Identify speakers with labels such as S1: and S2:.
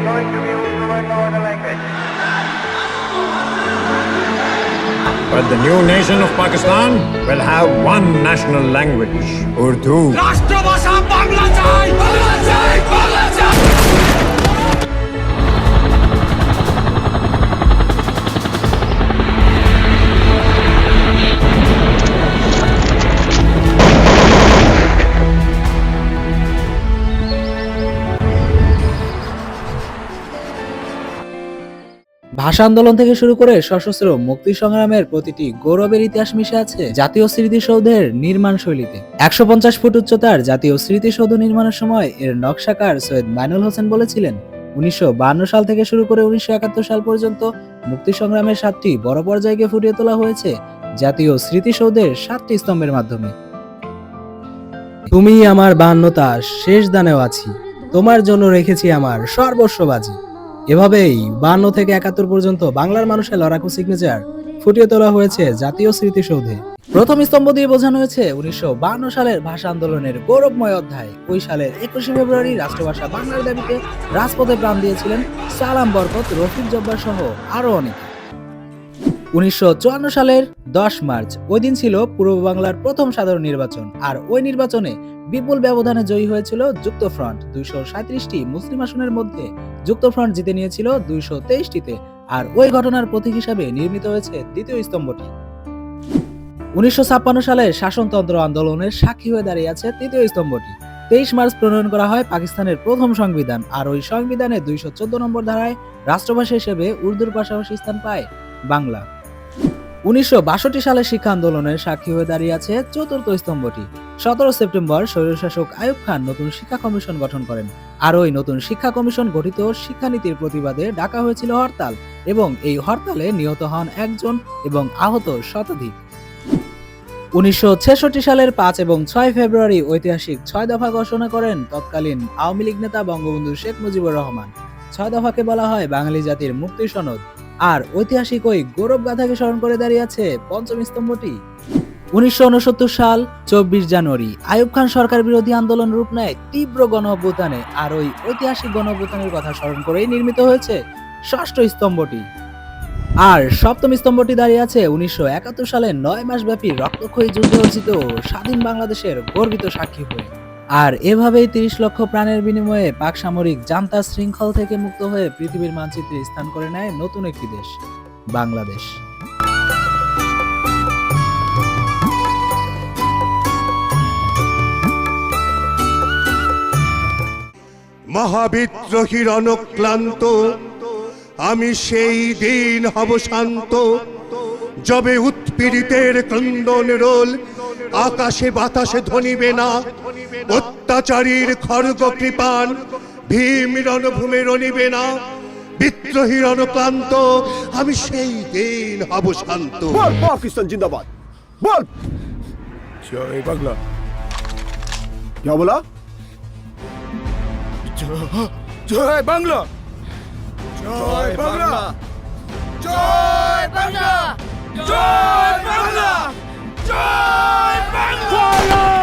S1: going to be used no other language.
S2: But the new nation of Pakistan will have one national language, Urdu.
S3: রাষ্ট্রভাষা বাংলা চাই, বাংলা চাই, বাংলা চাই।
S4: ভাষা আন্দোলন থেকে শুরু করে সশস্ত্র মুক্তি সংগ্রামের প্রতিটি গৌরবের ইতিহাস মিশে আছে জাতীয় স্মৃতিসৌধের নির্মাণ শৈলীতে। ১৫০ ফুট উচ্চতার জাতীয় স্মৃতিসৌধ নির্মাণের সময় এর নকশাকার সৈয়দ মাইনুল হোসেন বলেছিলেন, ১৯৫২ সাল থেকে শুরু করে ১৯৭১ সাল পর্যন্ত মুক্তি সংগ্রামের ৭টি বড় পর্যায়কে ফুটিয়ে তোলা হয়েছে জাতীয় স্মৃতিসৌধের ৭টি স্তম্ভের মাধ্যমে। তুমি আমার বান্যতা শেষ দানেও আছি, তোমার জন্য রেখেছি আমার সর্বস্ব বাজি। এভাবেই ৫২ থেকে ৭১ পর্যন্ত বাংলার মানুষের লড়াকু সিগনেচার ফুটিয়ে তোলা হয়েছে জাতীয় স্মৃতিসৌধে। প্রথম স্তম্ভ দিয়ে বোঝানো হয়েছে ১৯৫২ সালের ভাষা আন্দোলনের গৌরবময় অধ্যায়। ওই সালের ২১শে ফেব্রুয়ারি রাষ্ট্রভাষা বাংলার দাবিতে রাজপথে প্রাণ দিয়েছিলেন সালাম বরকত, রফিক জব্বার সহ আরো অনেকে। ১৯৫৪ সালের ১০ মার্চ ওই দিন ছিল পূর্ব বাংলার প্রথম সাধারণ নির্বাচন, আর ওই নির্বাচনে বিপুল ব্যবধানে জয়ী হয়েছিল যুক্তফ্রন্ট। ২৩৭টি মুসলিম আসনের মধ্যে যুক্তফ্রন্ট জিতে নিয়েছিল ২২৩টিতে, আর ওই ঘটনার প্রতীক হিসাবে নির্মিত হয়েছে দ্বিতীয় স্তম্ভটি। ১৯৫৬ সালে শাসনতন্ত্র আন্দোলনের সাক্ষী হয়ে দাঁড়িয়ে আছে তৃতীয় স্তম্ভটি। ২৩ মার্চ প্রণয়ন করা হয় পাকিস্তানের প্রথম সংবিধান, আর ওই সংবিধানে ২১৪ নম্বর ধারায় রাষ্ট্রভাষা হিসেবে উর্দুর পাশাপাশি স্থান পায় বাংলা। ১৯৬২ সালে শিক্ষা আন্দোলনের সাক্ষী হয়ে দাঁড়িয়ে আছে চতুর্থ স্তম্ভটি। ১৭ সেপ্টেম্বর স্বৈরশাসক আইয়ুব খান নতুন শিক্ষা কমিশন গঠন করেন, আর ওই নতুন শিক্ষা কমিশন গঠিত শিক্ষানীতির প্রতিবাদে ডাকা হয়েছিল হরতাল, এবং এই হরতালে নিহত হন একজন এবং আহত শতাধিক। ১৯৬৬ সালের ৫ এবং ৬ ফেব্রুয়ারি ঐতিহাসিক ৬ দফা ঘোষণা করেন তৎকালীন আওয়ামী লীগ নেতা বঙ্গবন্ধু শেখ মুজিবুর রহমান। ৬ দফাকে বলা হয় বাঙালি জাতির মুক্তি সনদ, আর ঐতিহাসিক ওই গৌরব গাথাকে স্মরণ করে দাঁড়িয়ে আছে পঞ্চম স্তম্ভটি। ১৯৬৯ সাল ২৪ জানুয়ারি আইয়ুব খান সরকার বিরোধী আন্দোলন রূপ নেয় তীব্র গণ অভ্যুত্থানে, আর ওই ঐতিহাসিক গণ অভ্যুত্থানের কথা স্মরণ করেই নির্মিত হয়েছে ষষ্ঠ স্তম্ভটি। আর সপ্তম স্তম্ভটি দাঁড়িয়ে আছে ১৯৭১ সালে ৯ মাস ব্যাপী রক্তক্ষয়ী যুদ্ধে অর্জিত স্বাধীন বাংলাদেশের গর্বিত সাক্ষী হয়ে। আর এভাবেই ৩০ লক্ষ প্রাণের বিনিময়ে পাক সামরিক জান্তা শৃঙ্খল থেকে মুক্ত হয়ে পৃথিবীর মানচিত্রে স্থান করে নেয় নতুন একটি দেশ, বাংলাদেশ।
S5: মহাবিদ্রোহীর অনুক্লান্ত আমি সেই দিন হব শান্ত, যবে উৎপীড়িতের ক্রন্দন রোল আকাশে বাতাসে ধ্বনিবে না, অত্যাচারীর খড়গ কৃপান ভীম রণভূমে রণিবে না, বিদ্রোহীর অনুক্লান্ত আমি সেই দিন হব শান্ত।
S6: বল পাকিস্তান জিন্দাবাদ, বল
S3: জয় বাংলা।
S6: क्या बोला?
S3: জয় বাংলা, জয় বাংলা, জয় বাংলা, জয় বাংলা, জয় বাংলা।